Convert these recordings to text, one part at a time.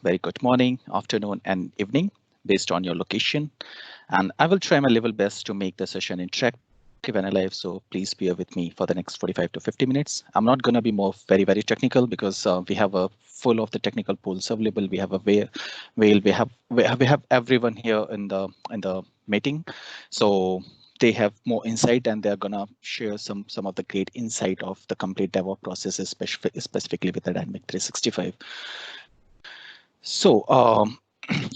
very good morning, afternoon, and evening based on your location. And I will try my level best to make the session interactive and alive. So please bear with me for the next 45 to 50 minutes. I'm not going to be more very technical because we have a full of the technical pools available. We have a we have everyone here in the meeting. So they have more insight and they're gonna share some of the great insight of the complete DevOps processes, specifically with the Dynamic 365. So,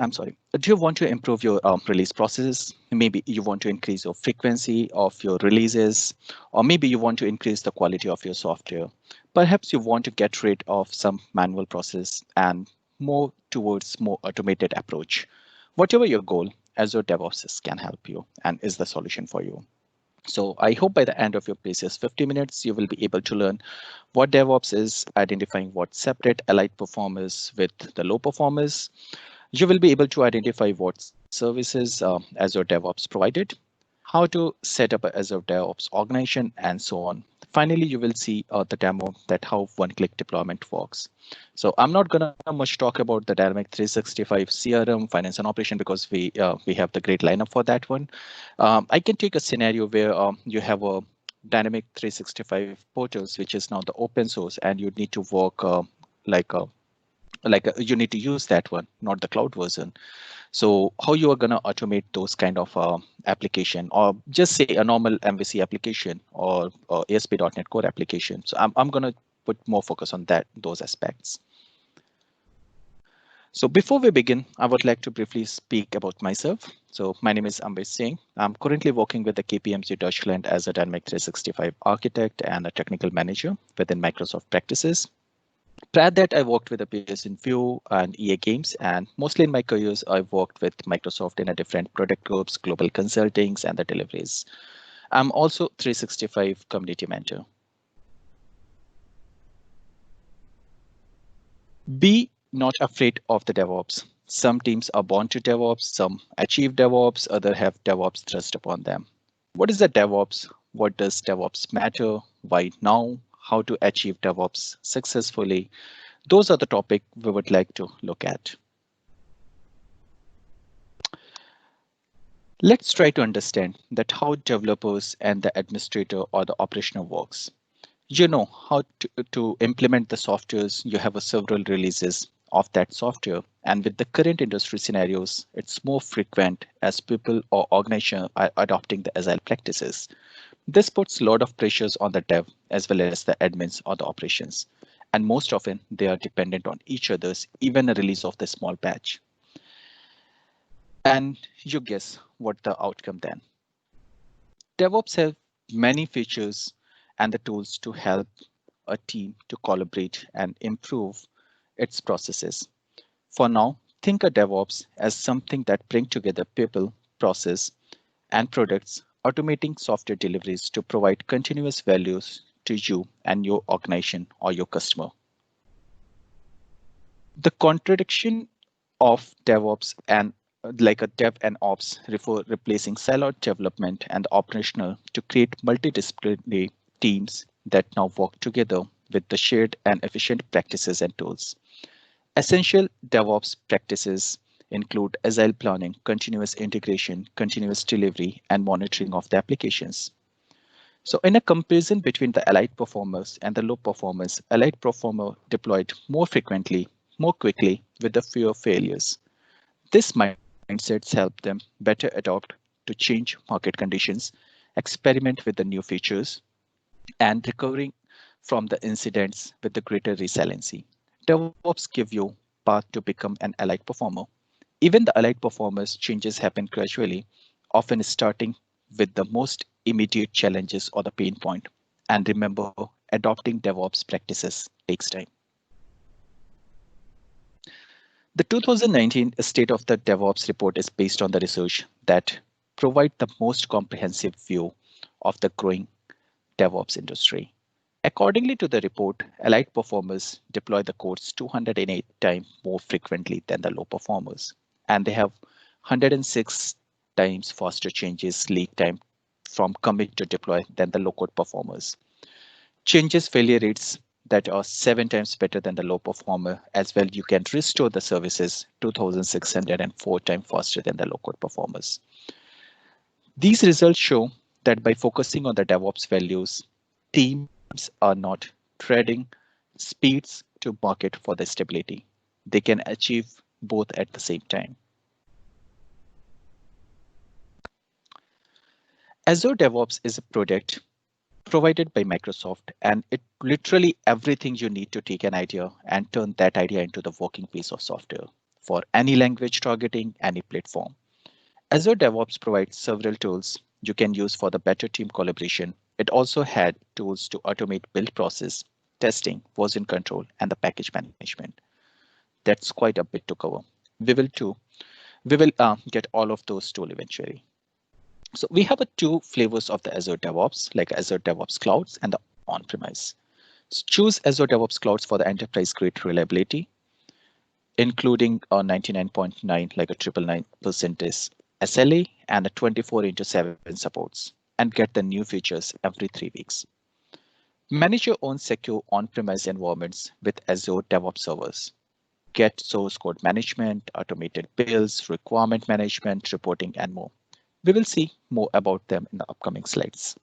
I'm sorry. Do you want to improve your release processes? Maybe you want to increase your frequency of your releases, or maybe you want to increase the quality of your software. Perhaps you want to get rid of some manual process and more towards more automated approach. Whatever your goal, Azure DevOps can help you and is the solution for you. So I hope by the end of your previous 50 minutes, you will be able to learn what DevOps is, identifying what separate allied performers with the low performers. You will be able to identify what services Azure DevOps provided, how to set up a Azure DevOps organization, and so on. Finally, you will see the demo that how one-click deployment works. So I'm not going to much talk about the Dynamic 365 CRM, finance and operation, because we have the great lineup for that one. I can take a scenario where you have a Dynamic 365 portals, which is now the open source, and you need to work like a you need to use that one, not the cloud version. So how you are going to automate those kind of application, or just say a normal MVC application or ASP.NET Core application. So I'm going to put more focus on those aspects. So before we begin, I would like to briefly speak about myself. So my name is Amber Singh. I'm currently working with the KPMG Deutschland as a Dynamic 365 architect and a technical manager within Microsoft practices. Prior that, I worked with a PS in Vue and EA Games, and mostly in my careers, I've worked with Microsoft in a different product groups, global consultings, and the deliveries. I'm also 365 community mentor. Be not afraid of the DevOps. Some teams are born to DevOps, some achieve DevOps, others have DevOps thrust upon them. What is the DevOps? What does DevOps matter? Why now? How to achieve DevOps successfully? Those are the topics we would like to look at. Let's try to understand that how developers and the administrator or the operational works. You know how to implement the softwares. You have several releases of that software. And with the current industry scenarios, it's more frequent as people or organizations are adopting the agile practices. This puts a lot of pressures on the dev as well as the admins or the operations. And most often they are dependent on each other's, even a release of the small batch. And you guess what the outcome then. DevOps have many features and the tools to help a team to collaborate and improve its processes. For now, think of DevOps as something that brings together people, process, and products, automating software deliveries to provide continuous values to you and your organization or your customer. The contradiction of DevOps and like a dev and ops replacing siloed development and operational to create multidisciplinary teams that now work together with the shared and efficient practices and tools. Essential DevOps practices include agile planning, continuous integration, continuous delivery, and monitoring of the applications. So in a comparison between the allied performers and the low performers, allied performer deployed more frequently, more quickly with the fewer failures. This mindsets help them better adapt to change market conditions, experiment with the new features, and recovering from the incidents with the greater resiliency. DevOps give you path to become an allied performer. Even the allied performers changes happen gradually, often starting with the most immediate challenges or the pain point. And remember, adopting DevOps practices takes time. The 2019 State of the DevOps report is based on the research that provide the most comprehensive view of the growing DevOps industry. Accordingly to the report, allied performers deploy the codes 208 times more frequently than the low performers, and they have 106 times faster changes lead time from commit to deploy than the low code performers. Changes failure rates that are 7 times better than the low performer. As well, you can restore the services 2,604 times faster than the low code performers. These results show that by focusing on the DevOps values, teams are not trading speeds to market for the stability. They can achieve both at the same time. Azure DevOps is a product provided by Microsoft, and it literally everything you need to take an idea and turn that idea into the working piece of software for any language targeting, any platform. Azure DevOps provides several tools you can use for the better team collaboration. It also had tools to automate build process, testing, version control, and the package management. That's quite a bit to cover. We will get all of those tools eventually. So we have two flavors of the Azure DevOps, like Azure DevOps Clouds and the on-premise. So choose Azure DevOps Clouds for the enterprise-grade reliability, including a 99.9, like a 999% is SLA and a 24/7 supports, and get the new features every 3 weeks. Manage your own secure on-premise environments with Azure DevOps servers. Get source code management, automated builds, requirement management, reporting, and more. We will see more about them in the upcoming slides.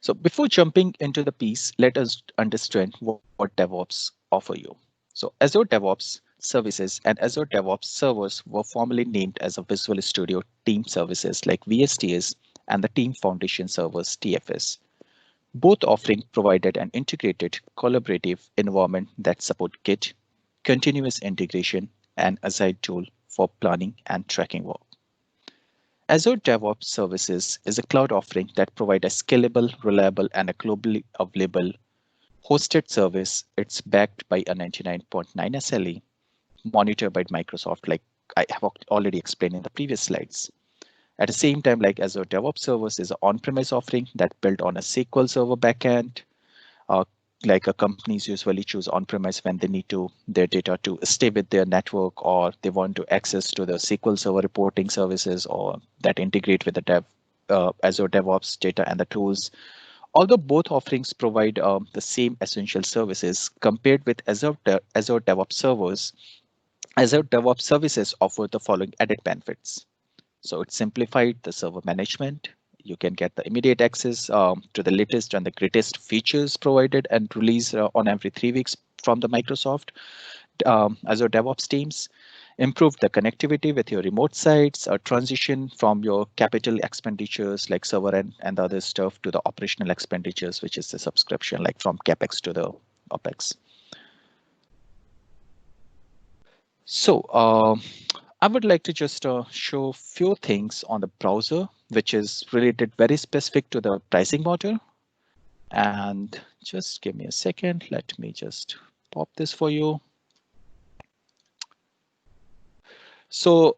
So before jumping into the piece, let us understand what DevOps offer you. So Azure DevOps services and Azure DevOps servers were formerly named as a Visual Studio Team Services like VSTS and the Team Foundation Servers TFS. Both offering provided an integrated collaborative environment that support Git, continuous integration, and Agile tool for planning and tracking work. Azure DevOps Services is a cloud offering that provides a scalable, reliable, and a globally available hosted service. It's backed by a 99.9 SLE, monitored by Microsoft, like I have already explained in the previous slides. At the same time, like Azure DevOps Service is an on-premise offering that built on a SQL Server backend. Like companies usually choose on-premise when they need their data to stay with their network, or they want to access to the SQL Server reporting services, or that integrate with the Azure DevOps data and the tools. Although both offerings provide the same essential services, compared with Azure DevOps servers, Azure DevOps services offer the following added benefits. So it simplified the server management. You can get the immediate access to the latest and the greatest features provided and released on every 3 weeks from the Microsoft Azure DevOps teams. Improve the connectivity with your remote sites, or transition from your capital expenditures like server and the other stuff to the operational expenditures, which is the subscription, like from CapEx to the OpEx. So I would like to just show a few things on the browser, which is related very specific to the pricing model. And just give me a second. Let me just pop this for you. So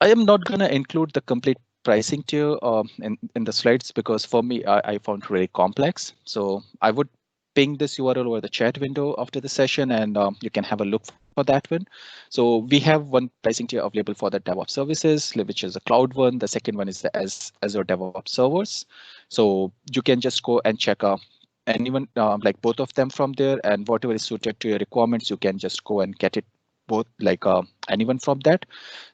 I am not going to include the complete pricing tier in the slides, because for me, I found it really complex. So I would ping this URL over the chat window after the session, and you can have a look for that one. So we have one pricing tier available for the DevOps services, which is a cloud one. The second one is the Azure DevOps servers. So you can just go and check anyone like both of them from there, and whatever is suited to your requirements, you can just go and get it both, like anyone from that.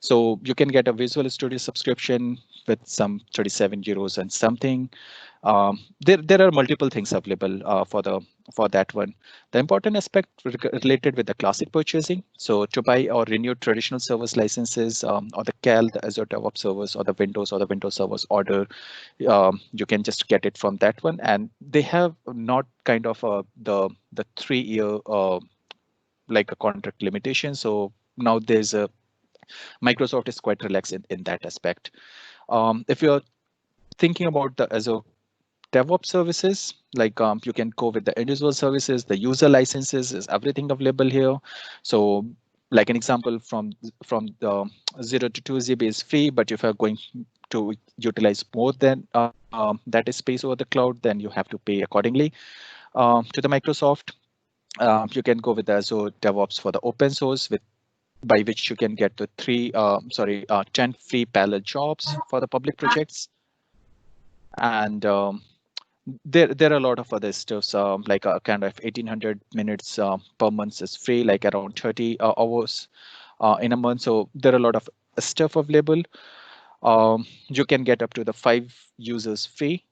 So you can get a Visual Studio subscription with some 37 euros and something. There are multiple things available for that one. The important aspect related with the classic purchasing. So to buy or renew traditional service licenses, or the CAL, the Azure DevOps servers, or the Windows servers order, you can just get it from that one. And they have not kind of the 3-year like a contract limitation. So now there's a Microsoft is quite relaxed in that aspect. If you're thinking about the Azure DevOps services, like you can go with the individual services, the user licenses is everything available here. So like an example, from the 0 to 2 GB is free, but if you're going to utilize more than that is space over the cloud, then you have to pay accordingly to the Microsoft. You can go with Azure DevOps for the open source, by which you can get the 10 free parallel jobs for the public projects. And There are a lot of other stuffs, like a kind of 1800 minutes per month is free, like around 30 hours in a month. So there are a lot of stuff available. You can get up to the 5 users free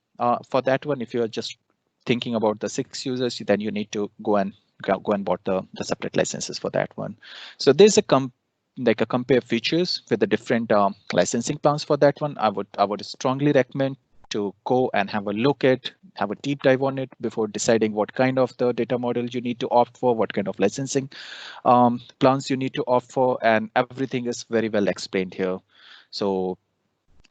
for that one. If you're just thinking about the 6 users, then you need to go and bought the separate licenses for that one. So there's like a compare features with the different licensing plans for that one. I would strongly recommend to go and have a look at, have a deep dive on it before deciding what kind of the data model you need to opt for, what kind of licensing plans you need to opt for, and everything is very well explained here. So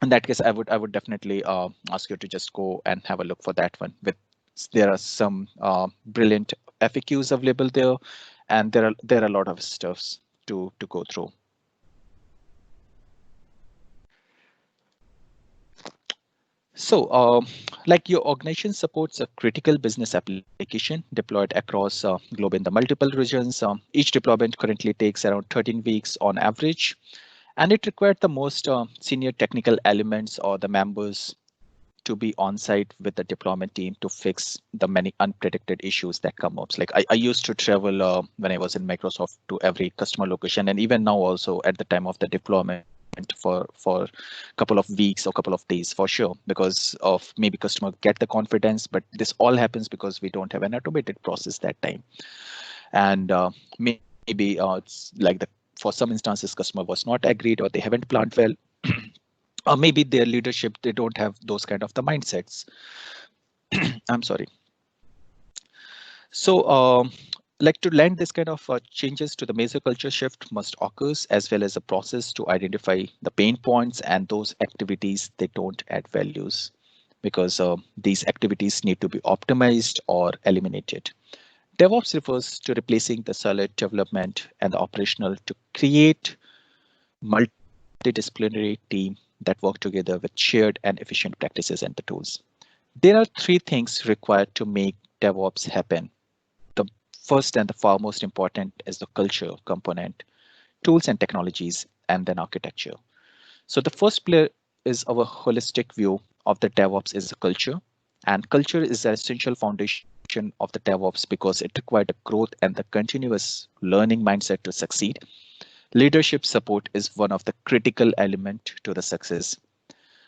in that case, I would definitely ask you to just go and have a look for that one. With there are some brilliant FAQs available there, and there are a lot of stuffs to go through. So, like your organization supports a critical business application deployed across globe in the multiple regions. Each deployment currently takes around 13 weeks on average, and it required the most senior technical elements or the members to be on site with the deployment team to fix the many unpredicted issues that come up. Like I used to travel when I was in Microsoft to every customer location, and even now also at the time of the deployment for a couple of weeks or couple of days for sure, because of maybe customer get the confidence, but this all happens because we don't have an automated process that time. And maybe it's like the for some instances customer was not agreed or they haven't planned well, or maybe their leadership, they don't have those kind of the mindsets. I'm sorry. So like to land this kind of changes to the major culture shift must occurs, as well as a process to identify the pain points and those activities they don't add values, because these activities need to be optimized or eliminated. DevOps refers to replacing the solid development and the operational to create multidisciplinary team that work together with shared and efficient practices and the tools. There are three things required to make DevOps happen. The first and the far most important is the culture component, tools and technologies, and then architecture. So the first pillar is our holistic view of the DevOps is a culture, and culture is the essential foundation of the DevOps because it required a growth and the continuous learning mindset to succeed. Leadership support is one of the critical element to the success.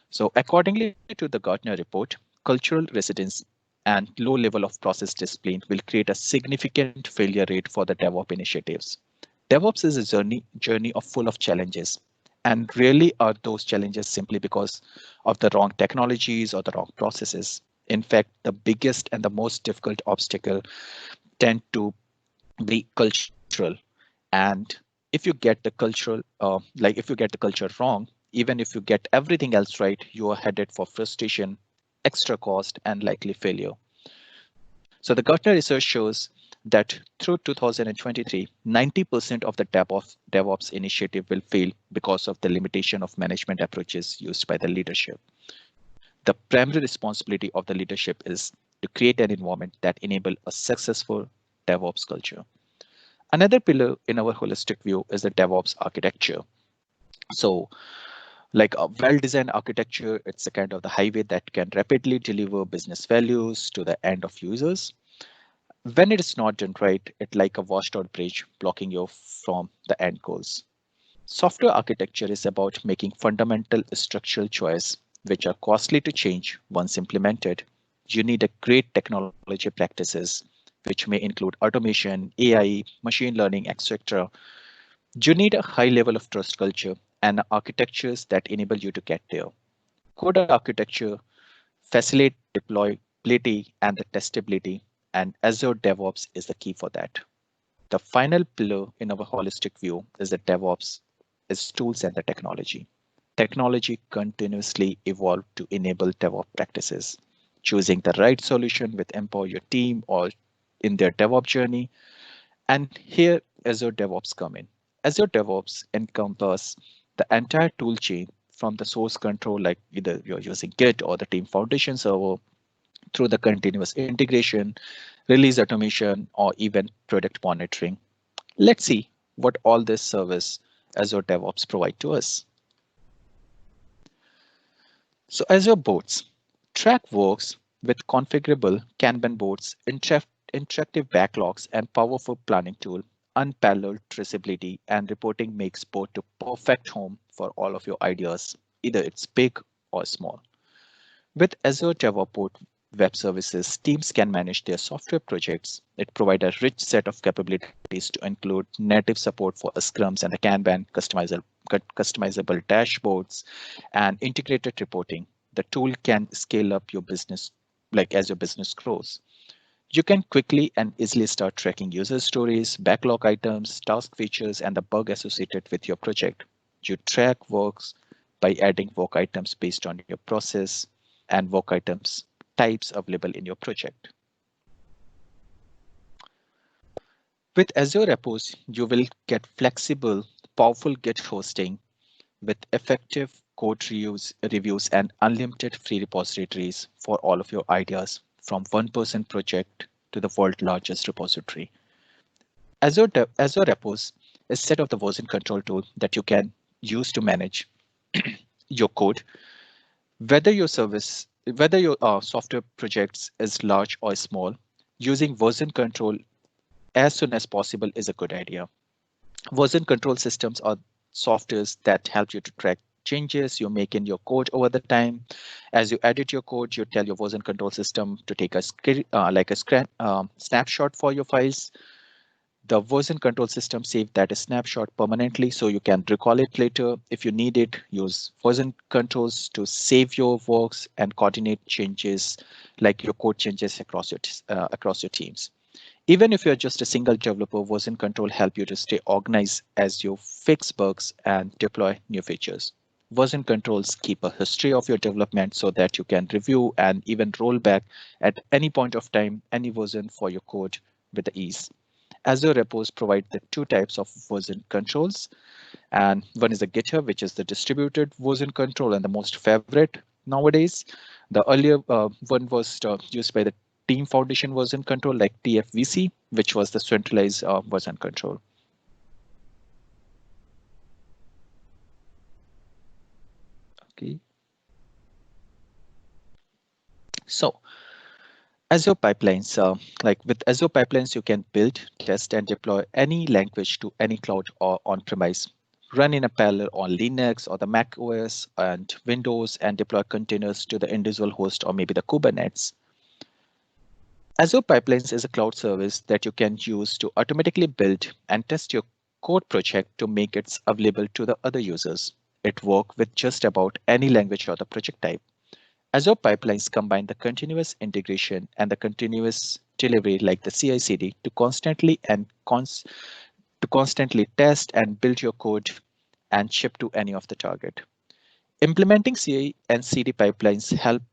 So accordingly to the Gartner report, cultural residence and low level of process discipline will create a significant failure rate for the DevOps initiatives. DevOps is a journey of full of challenges, and rarely are those challenges simply because of the wrong technologies or the wrong processes. In fact, the biggest and the most difficult obstacle tend to be cultural. And if you get the cultural, like if you get the culture wrong, even if you get everything else right, you are headed for frustration, extra cost, and likely failure. So the Gartner research shows that through 2023, 90% of the DevOps initiative will fail because of the limitation of management approaches used by the leadership. The primary responsibility of the leadership is to create an environment that enable a successful DevOps culture. Another pillar in our holistic view is the DevOps architecture. So like a well-designed architecture, it's a kind of the highway that can rapidly deliver business values to the end of users. When it is not done right, it's like a washed out bridge blocking you from the end goals. Software architecture is about making fundamental structural choice, which are costly to change once implemented. You need a great technology practices, which may include automation, AI, machine learning, etc. You need a high level of trust culture and architectures that enable you to get there. Code architecture facilitate deployability and the testability, and Azure DevOps is the key for that. The final pillar in our holistic view is that DevOps is tools and the technology. Technology continuously evolve to enable DevOps practices. Choosing the right solution with empower your team or in their DevOps journey. And here Azure DevOps come in. Azure DevOps encompass the entire tool chain from the source control, like either you're using Git or the team foundation server, through the continuous integration, release automation, or even product monitoring. Let's see what all this service Azure DevOps provide to us. So Azure boards track works With configurable Kanban boards, interactive backlogs, and powerful planning tool, unparalleled traceability and reporting makes board a perfect home for all of your ideas, either it's big or small. With Azure DevOps Web Services, teams can manage their software projects. It provides a rich set of capabilities to include native support for Scrums and the Kanban, customizable dashboards, and integrated reporting. The tool can scale up your business like as your business grows. You can quickly and easily start tracking user stories, backlog items, task features, and the bug associated with your project. You track works by adding work items based on your process and work items types available in your project. With Azure Repos, you will get flexible, powerful Git hosting with effective code reviews and unlimited free repositories for all of your ideas from one-person project to the world's largest repository. Azure Repos is set of the version control tool that you can use to manage your code, whether your software projects is large or small. Using version control as soon as possible is a good idea. Version control systems are softwares that help you to track changes you make in your code over the time. As you edit your code, you tell your version control system to take a snapshot for your files. The version control system saves that snapshot permanently so you can recall it later. If you need it, use version controls to save your works and coordinate changes like your code changes across your teams. Even if you're just a single developer, version control help you to stay organized as you fix bugs and deploy new features. Version controls keep a history of your development so that you can review and even roll back at any point of time any version for your code with ease. Azure Repos provide the two types of version controls, and one is the GitHub, which is the distributed version control and the most favorite nowadays. The earlier one was used by the Team Foundation version control like TFVC, which was the centralized version control. Okay. So Azure pipelines, like with Azure pipelines, you can build, test, and deploy any language to any cloud or on-premise. Run in a parallel on Linux or the Mac OS and Windows and deploy containers to the individual host or maybe the Kubernetes. Azure Pipelines is a cloud service that you can use to automatically build and test your code project to make it available to the other users. It works with just about any language or the project type. Azure Pipelines combine the continuous integration and the continuous delivery like the CI/CD to constantly test and build your code and ship to any of the target. Implementing CI and CD pipelines help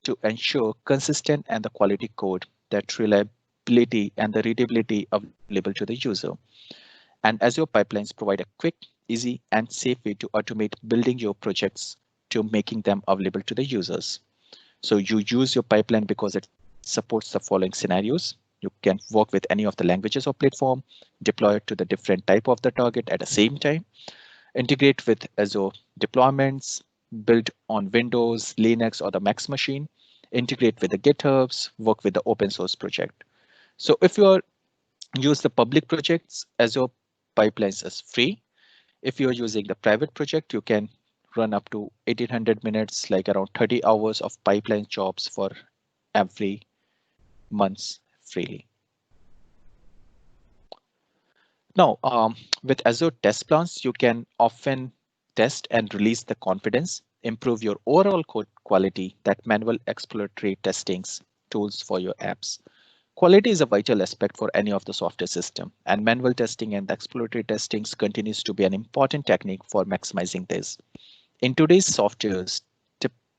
to ensure consistent and the quality code that reliability and the readability available to the user. And Azure pipelines provide a quick, easy, and safe way to automate building your projects to making them available to the users. So you use your pipeline because it supports the following scenarios. You can work with any of the languages or platform, deploy it to the different type of the target at the same time, integrate with Azure deployments, build on Windows, Linux, or the Mac machine, integrate with the GitHubs, work with the open source project. So if you use the public projects, Azure Pipelines is free. If you're using the private project, you can run up to 1800 minutes, like around 30 hours of pipeline jobs for every month freely. Now, with Azure Test Plans, you can often test and release the confidence, improve your overall code quality that manual exploratory testings tools for your apps. Quality is a vital aspect for any of the software system, and manual testing and exploratory testings continues to be an important technique for maximizing this. In today's softwares,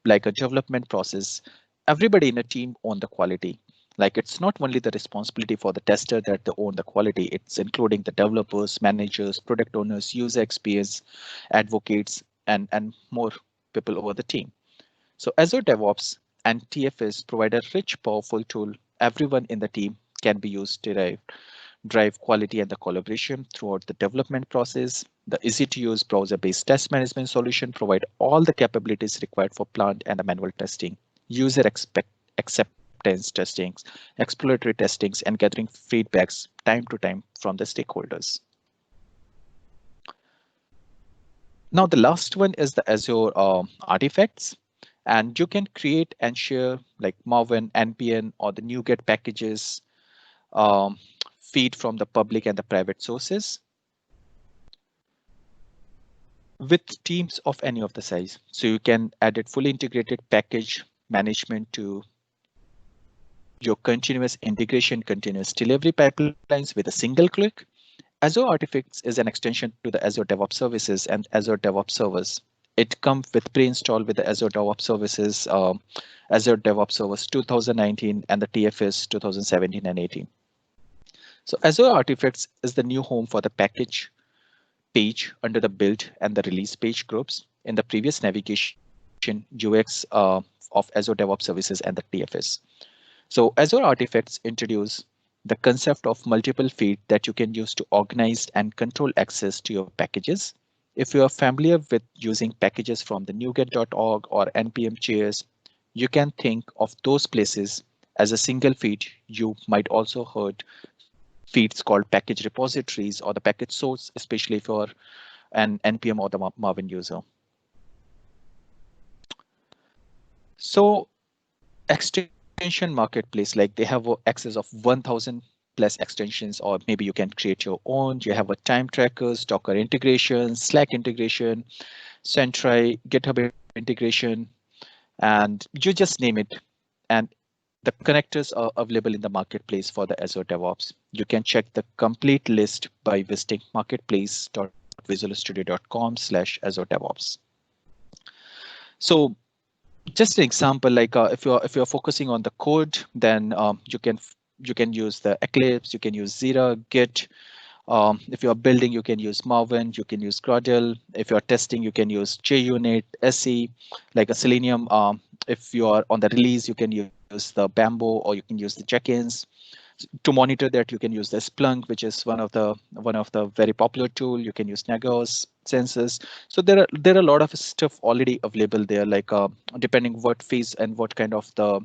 like a development process, everybody in a team own the quality. Like it's not only the responsibility for the tester that they own the quality, it's including the developers, managers, product owners, user experience, advocates, and more people over the team. So Azure DevOps and TFS provide a rich, powerful tool everyone in the team can be used to drive quality and the collaboration throughout the development process. The easy-to-use browser-based test management solution provide all the capabilities required for plant and the manual testing, user acceptance acceptance testings, exploratory testings, and gathering feedbacks time to time from the stakeholders. Now, the last one is the Azure artifacts. And you can create and share like Maven, NPN, or the NuGet packages, feed from the public and the private sources with teams of any of the size. So you can add it fully integrated package management to your continuous integration, continuous delivery pipelines with a single click. Azure Artifacts is an extension to the Azure DevOps Services and Azure DevOps Servers. It comes with pre-installed with the Azure DevOps Services, Azure DevOps Servers 2019 and the TFS 2017 and 18. So Azure Artifacts is the new home for the package page under the build and the release page groups in the previous navigation UX of Azure DevOps Services and the TFS. So Azure Artifacts introduce the concept of multiple feeds that you can use to organize and control access to your packages. If you are familiar with using packages from the NuGet.org or npm.js, you can think of those places as a single feed. You might also heard feeds called package repositories or the package source, especially if you're an npm or the Maven user. So extension marketplace, like they have access of 1,000 plus extensions, or maybe you can create your own. You have a time trackers, Docker integration, Slack integration, Sentry, GitHub integration, and you just name it. And the connectors are available in the marketplace for the Azure DevOps. You can check the complete list by visiting marketplace.visualstudio.com/Azure DevOps. So just an example, like if you're focusing on the code, then you can use the Eclipse, you can use Zira, Git. If you're building, you can use Maven, you can use Gradle. If you're testing, you can use JUnit, SE, like a Selenium. If you are on the release, you can use the Bamboo, or you can use the check-ins. To monitor that, you can use the Splunk, which is one of the very popular tool. You can use Nagios, Census. So there are a lot of stuff already available there, like depending what phase and what kind of the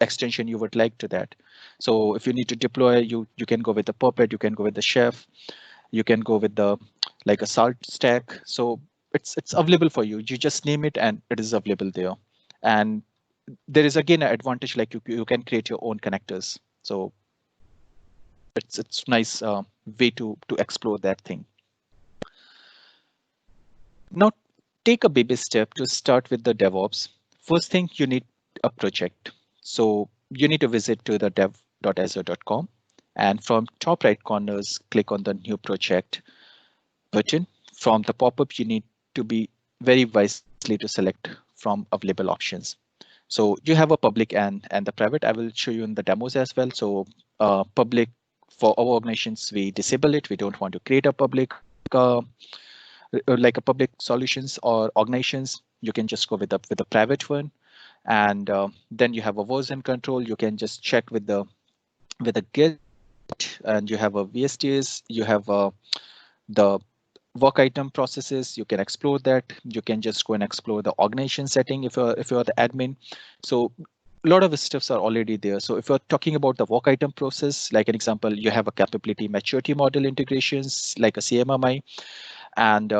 extension you would like to that. So if you need to deploy, you can go with the Puppet, you can go with the Chef, you can go with the like a Salt stack. So it's available for you. You just name it and it is available there. And there is again an advantage, like you can create your own connectors. So it's nice way to explore that thing. Now take a baby step to start with the DevOps. First thing, you need a project. So you need to visit to the dev.azure.com, and from top right corners, click on the new project button. From the pop-up, you need to be very wisely to select from available options. So you have a public and the private. I will show you in the demos as well. So public, for our organizations, we disable it. We don't want to create a public like a public solutions or organizations. You can just go with the private one. And then you have a version control. You can just check with the Git, and you have a VSTS. You have the work item processes. You can explore that. You can just go and explore the organization setting if you're the admin. So a lot of the stuffs are already there. So if you're talking about the work item process, like an example, you have a capability maturity model integrations like a CMMI, and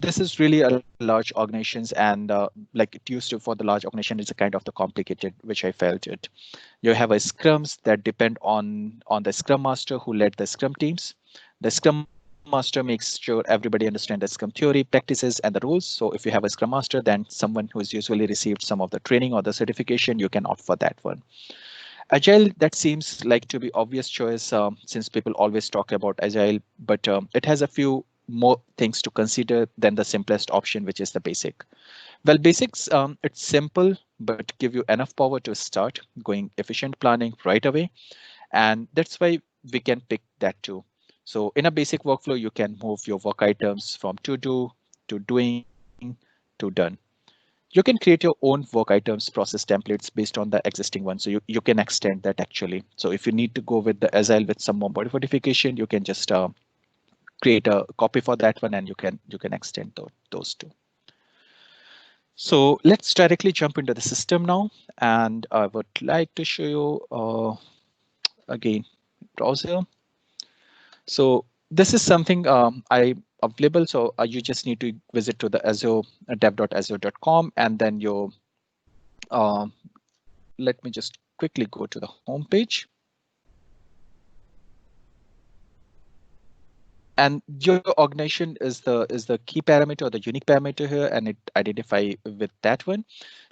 this is really a large organizations, and like it used to for the large organization, it's a kind of the complicated, which I felt it. You have a scrums that depend on the scrum master who led the scrum teams. The scrum master makes sure everybody understands the scrum theory, practices, and the rules. So if you have a scrum master, then someone who's usually received some of the training or the certification, you can opt for that one. Agile, that seems like to be obvious choice since people always talk about Agile, but it has a few more things to consider than the simplest option, which is the basic. Well, basics, it's simple, but give you enough power to start going efficient planning right away. And that's why we can pick that too. So in a basic workflow, you can move your work items from to do to doing to done. You can create your own work items process templates based on the existing one. So you can extend that actually. So if you need to go with the Agile with some more modification, you can just create a copy for that one, and you can extend those two. So let's directly jump into the system now. And I would like to show you again, browser. So this is something I available. So you just need to visit to the Azure dev.azure.com, and then you let me just quickly go to the home page. And your organization is the key parameter or the unique parameter here, and it identify with that one.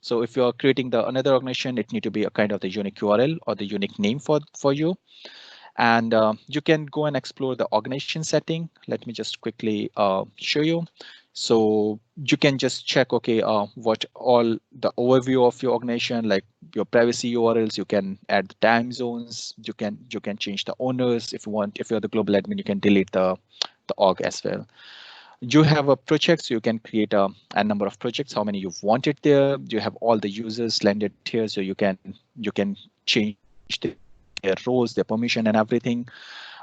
So if you're creating the another organization, it need to be a kind of the unique URL or the unique name for you. And you can go and explore the organization setting. Let me just quickly show you. So you can just check, okay, what all the overview of your organization, like your privacy URLs. You can add the time zones. You can change the owners if you want. If you're the global admin, you can delete the org as well. You have a project, so you can create a number of projects, how many you want it there. You have all the users landed here, so you can change their roles, their permission and everything.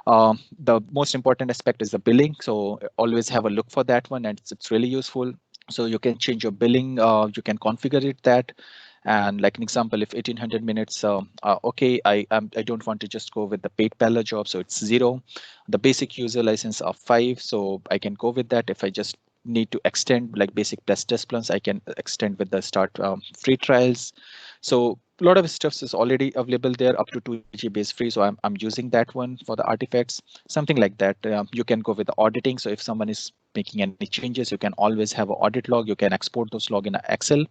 The most important aspect is the billing, so always have a look for that one, and it's really useful. So you can change your billing, you can configure it that. And like an example, if 1800 minutes, okay, I don't want to just go with the paid parallel job, so it's 0. The basic user license are 5, so I can go with that. If I just need to extend like basic test plans, I can extend with the start free trials. So a lot of stuff is already available there, up to 2 GB is free. So I'm using that one for the artifacts, something like that. You can go with the auditing. So if someone is making any changes, you can always have an audit log. You can export those log in Excel.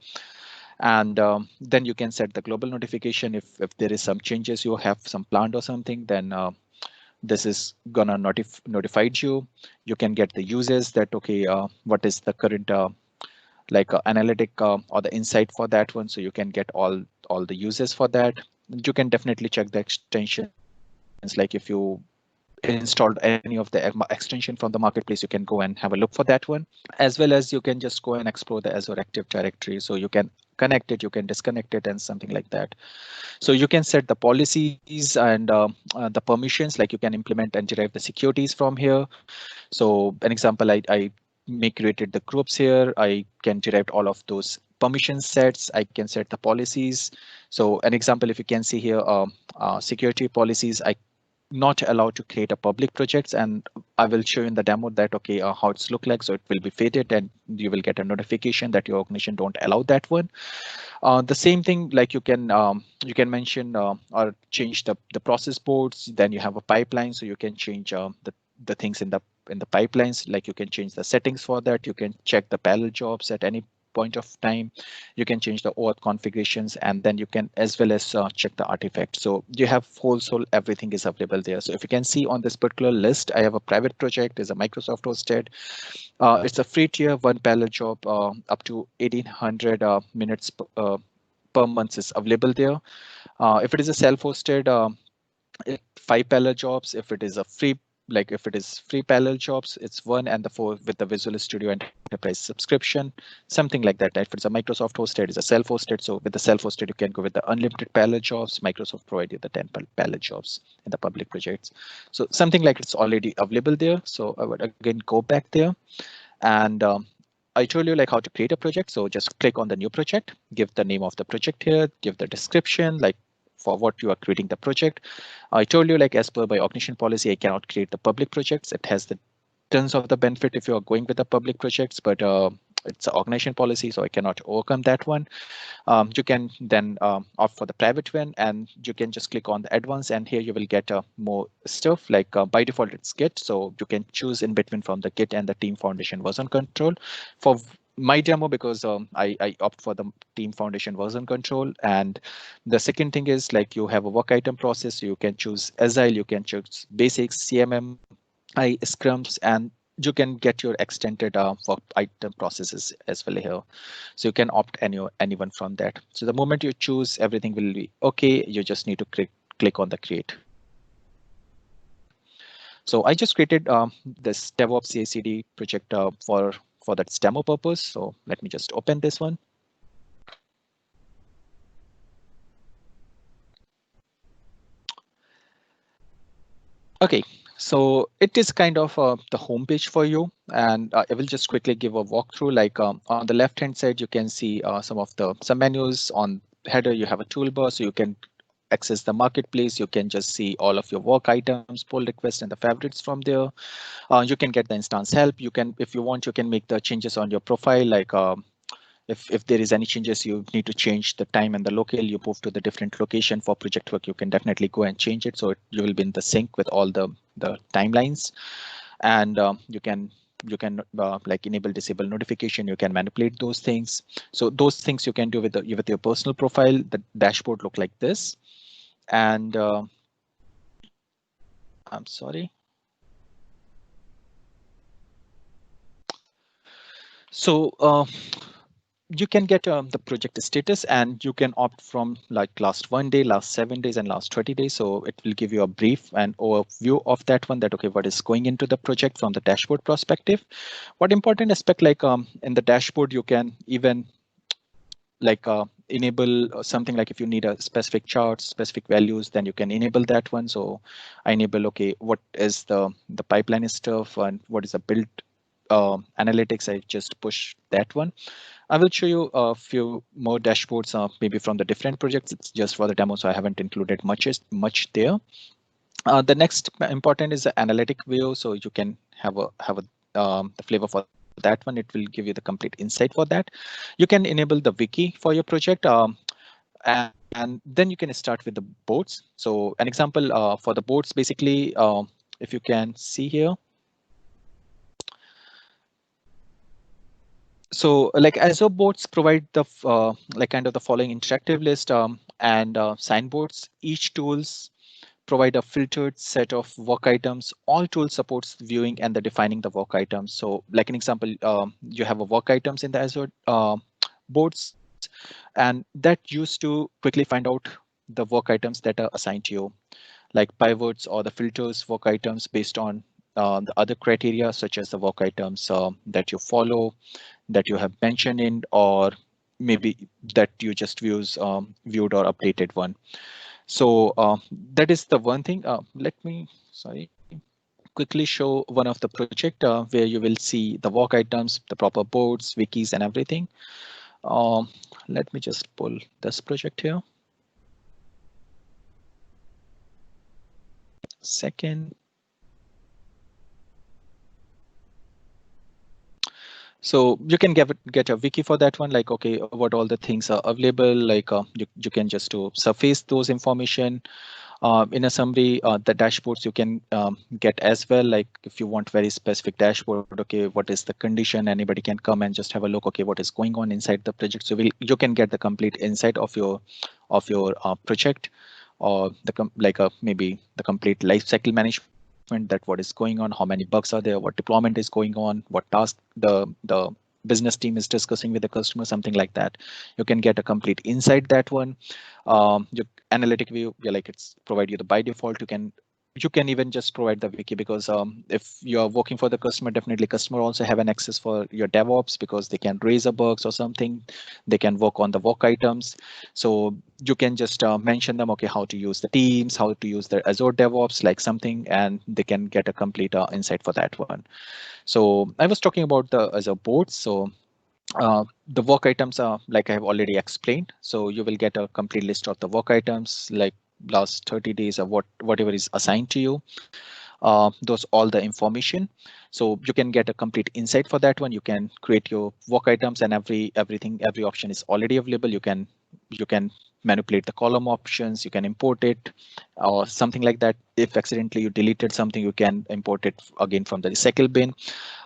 And then you can set the global notification. If there is some changes, you have some planned or something, then this is gonna notified you. You can get the users that, okay, what is the current like analytic or the insight for that one. So you can get all the users for that. You can definitely check the extensions. Like if you installed any of the extension from the marketplace, you can go and have a look for that one, as well as you can just go and explore the Azure Active Directory. So you can connect it, you can disconnect it, and something like that. So you can set the policies and the permissions, like you can implement and derive the securities from here. So an example, I created the groups here. I can derive all of those permission sets. I can set the policies. So an example, if you can see here, security policies, I not allowed to create a public projects, and I will show you in the demo that, okay, how it's look like. So it will be faded and you will get a notification that your organization don't allow that one. The same thing, like you can mention or change the process boards. Then you have a pipeline, so you can change the things in the pipelines. Like you can change the settings for that. You can check the parallel jobs at any point of time. You can change the OAuth configurations, and then you can as well as check the artifact. So you have wholesale, everything is available there. So if you can see on this particular list, I have a private project, is a Microsoft hosted. It's a free tier, one parallel job up to 1800 minutes per month is available there. If it is a self-hosted, 5 parallel jobs. If it is a free, like if it is free parallel jobs, it's 1, and the 4 with the Visual Studio Enterprise subscription, something like that. If it's a Microsoft hosted, it's a self-hosted. So with the self-hosted, you can go with the unlimited parallel jobs. Microsoft provided the 10 parallel jobs in the public projects. So something like it's already available there. So I would again go back there, and I told you like how to create a project. So just click on the new project, give the name of the project here, give the description, like for what you are creating the project. I told you, like as per my organization policy, I cannot create the public projects. It has the tons of the benefit if you are going with the public projects, but it's an organization policy, so I cannot overcome that one. You can then opt for the private one, and you can just click on the advanced, and here you will get more stuff. Like by default it's Git, so you can choose in between from the Git and the Team Foundation version control. For my demo, because I opt for the Team Foundation version control. And the second thing is, like you have a work item process, so you can choose Agile, you can choose Basics, CMM, Scrums, and you can get your extended work item processes as well here. So you can opt anyone from that. So the moment you choose, everything will be okay. You just need to click on the create. So I just created this DevOps CI/CD project for that demo purpose. So let me just open this one. Okay, So it is kind of the homepage for you, and I will just quickly give a walkthrough. Like on the left hand side, you can see some menus. On header, you have a toolbar, so you can access the marketplace. You can just see all of your work items, pull requests, and the favorites from there. You can get the instance help. You can, if you want, you can make the changes on your profile, like if there is any changes you need to change the time and the local, you move to the different location for project work, you can definitely go and change it, so you will be in the sync with all the timelines. And you can like enable disable notification, you can manipulate those things. So those things you can do with your personal profile. The dashboard look like this. And I'm sorry. So you can get the project status, and you can opt from like last 1 day, last 7 days, and last 30 days. So it will give you a brief and overview of that one, that okay, what is going into the project from the dashboard perspective. What important aspect, like in the dashboard, you can even like enable something like if you need a specific chart, specific values, then you can enable that one. So I enable, okay, what is the pipeline stuff and what is the build analytics, I just push that one. I will show you a few more dashboards, maybe from the different projects. It's just for the demo, so I haven't included much there. The next important is the analytic view, so you can have the flavor for that one. It will give you the complete insight for that. You can enable the wiki for your project, and then you can start with the boards. So an example for the boards, basically, if you can see here. So like Azure boards provide the like kind of the following interactive list and signboards. Each tools provide a filtered set of work items. All tools supports viewing and the defining the work items. So like an example, you have a work items in the Azure boards, and that used to quickly find out the work items that are assigned to you, like pivots or the filters work items based on the other criteria, such as the work items that you follow, that you have mentioned in, or maybe that you just viewed or updated one. So that is the one thing. Let me, sorry, quickly show one of the project where you will see the work items, the proper boards, wikis, and everything. Let me just pull this project here. Second. So you can get a wiki for that one, like, okay, what all the things are available, like you can just to surface those information. In a summary, the dashboards you can get as well, like if you want very specific dashboard, okay, what is the condition, anybody can come and just have a look, okay, what is going on inside the project. So you can get the complete insight of your project, or like maybe the complete life cycle management, that what is going on, how many bugs are there, what deployment is going on, what task the business team is discussing with the customer, something like that. You can get a complete insight that one. Your analytic view, yeah, like it's provide you the by default. You can even just provide the wiki, because if you're working for the customer, definitely customer also have an access for your DevOps, because they can raise a bugs or something. They can work on the work items. So you can just mention them, okay, how to use the teams, how to use the Azure DevOps, like something, and they can get a complete insight for that one. So I was talking about the Azure boards. So the work items are like I have already explained. So you will get a complete list of the work items, like last 30 days or whatever is assigned to you. Those all the information. So you can get a complete insight for that one. You can create your work items, and every option is already available. You can manipulate the column options. You can import it or something like that. If accidentally you deleted something, you can import it again from the recycle bin.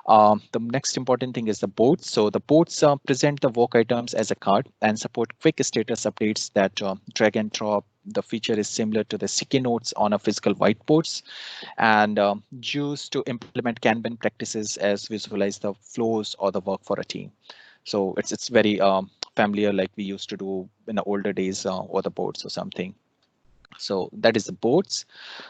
The next important thing is the boards. So the boards present the work items as a card and support quick status updates that drag and drop. The feature is similar to the sticky notes on a physical whiteboards, and used to implement Kanban practices as visualize the flows or the work for a team. So it's very familiar, like we used to do in the older days, or the boards or something. So that is the boards.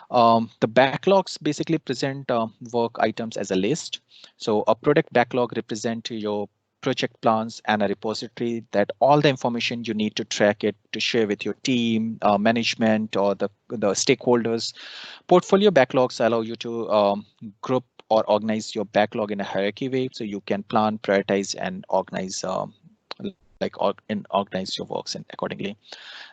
The backlogs basically present work items as a list. So a product backlog represent your project plans, and a repository that all the information you need to track it to share with your team, management, or the stakeholders. Portfolio backlogs allow you to group or organize your backlog in a hierarchy way, so you can plan, prioritize, and organize organize your works and accordingly.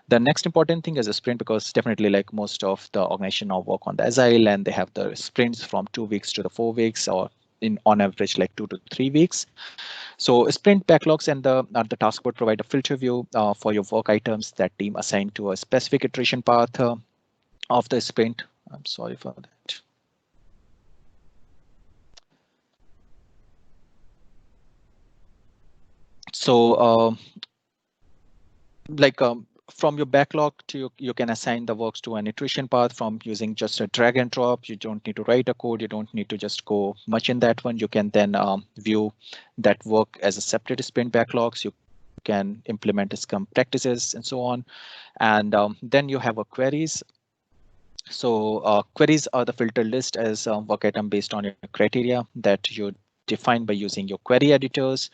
The next important thing is a sprint, because definitely like most of the organization now work on the agile, and they have the sprints from 2 weeks to the 4 weeks, or in on average like 2 to 3 weeks. So sprint backlogs and the task board provide a filter view for your work items that team assigned to a specific iteration path of the sprint. I'm sorry for that. So from your backlog to you can assign the works to an iteration path from using just a drag and drop. You don't need to write a code. You don't need to just go much in that one. You can then view that work as a separate sprint backlogs. You can implement Scrum practices and so on. And then you have a queries. So queries are the filtered list as work item based on your criteria that you define by using your query editors,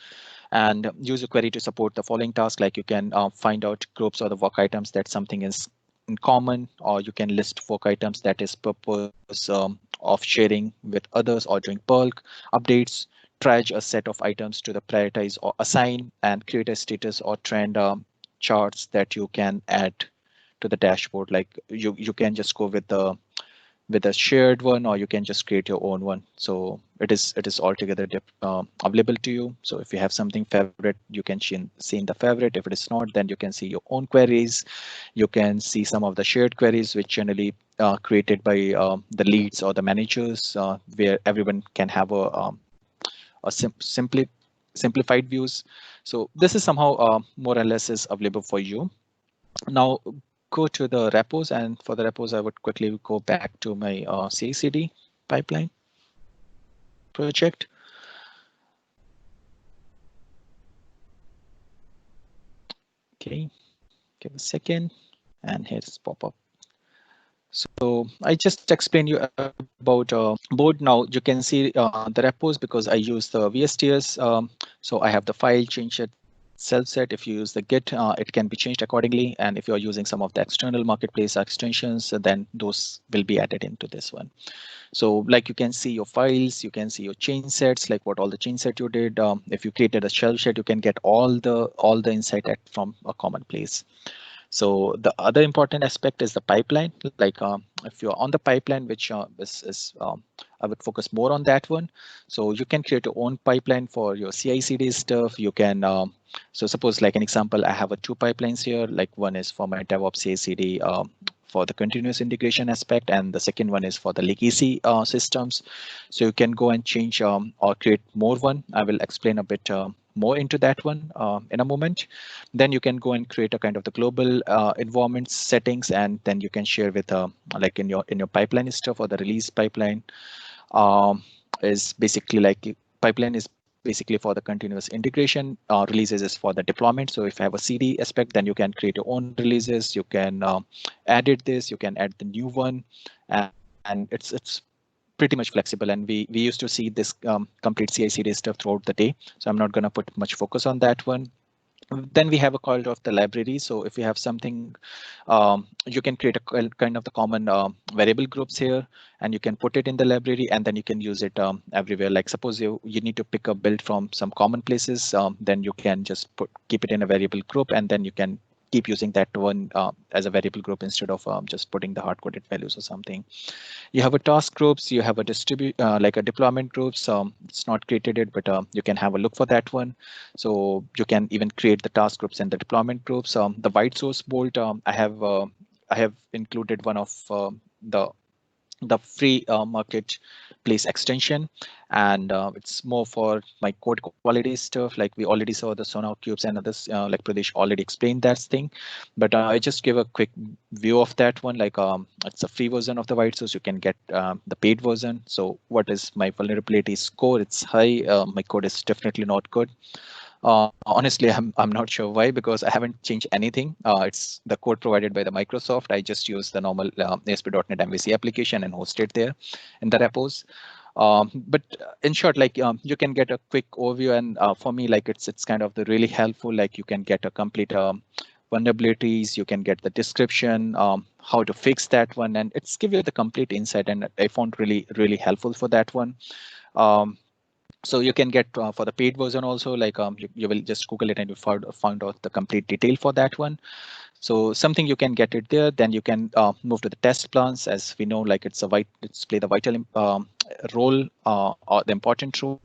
and use a query to support the following tasks. Like you can find out groups or the work items that something is in common, or you can list work items that is purpose of sharing with others or doing bulk updates, triage a set of items to the prioritize or assign, and create a status or trend charts that you can add to the dashboard. Like you can just go with a shared one, or you can just create your own one. So it is altogether available to you. So if you have something favorite, you can see in the favorite. If it is not, then you can see your own queries. You can see some of the shared queries, which generally created by the leads or the managers, where everyone can have a simplified views. So this is somehow more or less is available for you. Now go to the repos, and for the repos, I would quickly go back to my CI/CD pipeline project. Okay, give a second, and here's pop-up. So I just explained you about board. Now you can see the repos because I use the VSTS. So I have the file change it self set. If you use the Git, it can be changed accordingly. And if you're using some of the external marketplace extensions, then those will be added into this one. So like you can see your files, you can see your change sets, like what all the change set you did. If you created a shell set, you can get all the insight from a common place. So the other important aspect is the pipeline. Like if you're on the pipeline, which is I would focus more on that one. So you can create your own pipeline for your CI/CD stuff. You can so suppose like an example, I have two pipelines here. Like one is for my DevOps CI/CD for the continuous integration aspect, and the second one is for the legacy systems. So you can go and change or create more one. I will explain a bit more into that one in a moment. Then you can go and create a kind of the global environment settings, and then you can share with like in your pipeline stuff, or the release pipeline is basically like pipeline is basically for the continuous integration. Releases is for the deployment. So if I have a CD aspect, then you can create your own releases. You can edit this. You can add the new one, and it's pretty much flexible. And we used to see this complete CI/CD stuff throughout the day. So I'm not going to put much focus on that one. Then we have a call of the library. So if you have something, you can create a kind of the common variable groups here, and you can put it in the library, and then you can use it everywhere. Like suppose you need to pick a build from some common places, then you can just keep it in a variable group, and then you can keep using that one as a variable group instead of just putting the hard-coded values or something. You have a task groups, you have a like a deployment groups. It's not created yet, but you can have a look for that one. So you can even create the task groups and the deployment groups. The white source bolt, I have included one of the free marketplace extension, and it's more for my code quality stuff. Like we already saw the Sonar cubes and others, like Pradesh already explained that thing, but I just give a quick view of that one. Like it's a free version of the white source. You can get the paid version. So what is my vulnerability score? It's high. My code is definitely not good. Honestly, I'm not sure why, because I haven't changed anything. It's the code provided by the Microsoft. I just use the normal ASP.NET MVC application and host it there in the repos. But in short, like you can get a quick overview, and for me, like it's kind of the really helpful. Like you can get a complete vulnerabilities, you can get the description, how to fix that one, and it's give you the complete insight. And I found really helpful for that one. Um, so you can get for the paid version also, like you will just Google it and you found out the complete detail for that one. So something you can get it there. Then you can move to the test plans. As we know, like it's play the vital role or the important role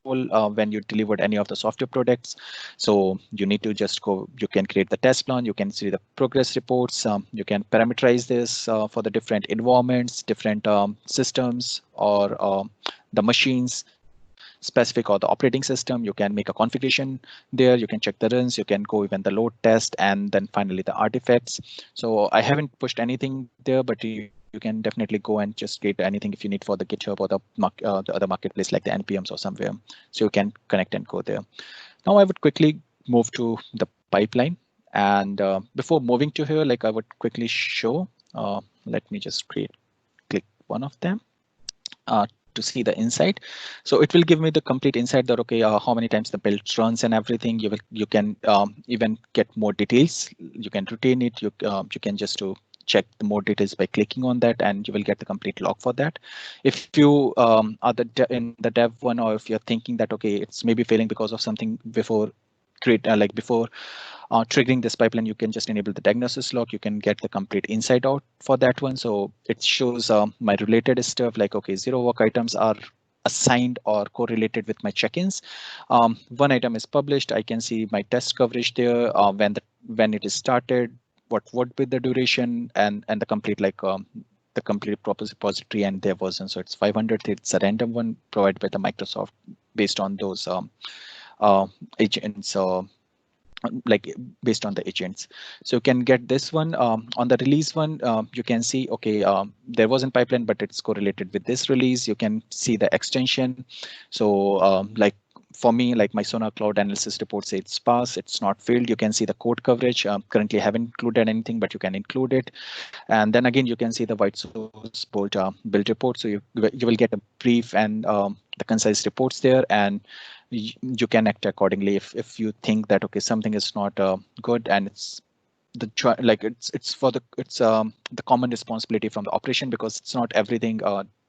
when you delivered any of the software products. So you need to just go, you can create the test plan, you can see the progress reports, you can parameterize this for the different environments, different systems, or the machines specific, or the operating system. You can make a configuration there, you can check the runs, you can go even the load test, and then finally the artifacts. So I haven't pushed anything there, but you can definitely go and just create anything if you need for the GitHub or the other marketplace like the NPMs or somewhere. So you can connect and go there. Now I would quickly move to the pipeline. And before moving to here, like I would quickly show, let me just click one of them. To see the insight. So it will give me the complete insight that, okay, how many times the build runs and everything. You can even get more details. You can retain it. You can just to check the more details by clicking on that, and you will get the complete log for that. If you are in the dev one, or if you're thinking that, okay, it's maybe failing because of something before before triggering this pipeline, you can just enable the diagnosis log. You can get the complete insight out for that one. So it shows my related stuff, like, okay, 0 work items are assigned or correlated with my check-ins. One item is published. I can see my test coverage there, when it is started, what would be the duration, and the complete the complete repository and their version. So it's 500. It's a random one provided by the Microsoft based on those agents. Like based on the agents. So you can get this one on the release one. You can see, okay, there wasn't pipeline, but it's correlated with this release. You can see the extension. So like for me, like my Sonar Cloud Analysis report says it's passed, it's not failed. You can see the code coverage. Currently haven't included anything, but you can include it. And then again, you can see the white source build report. So you will get a brief and the concise reports there, and you can act accordingly if you think that, okay, something is not good, and it's the common responsibility from the operation, because it's not everything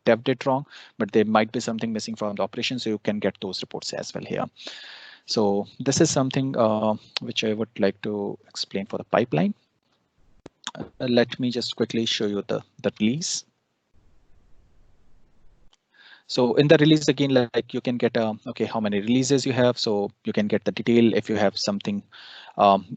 dev did wrong, but there might be something missing from the operation. So you can get those reports as well here. So this is something which I would like to explain for the pipeline. Let me just quickly show you the release. So in the release, again, like you can get okay, how many releases you have. So you can get the detail if you have something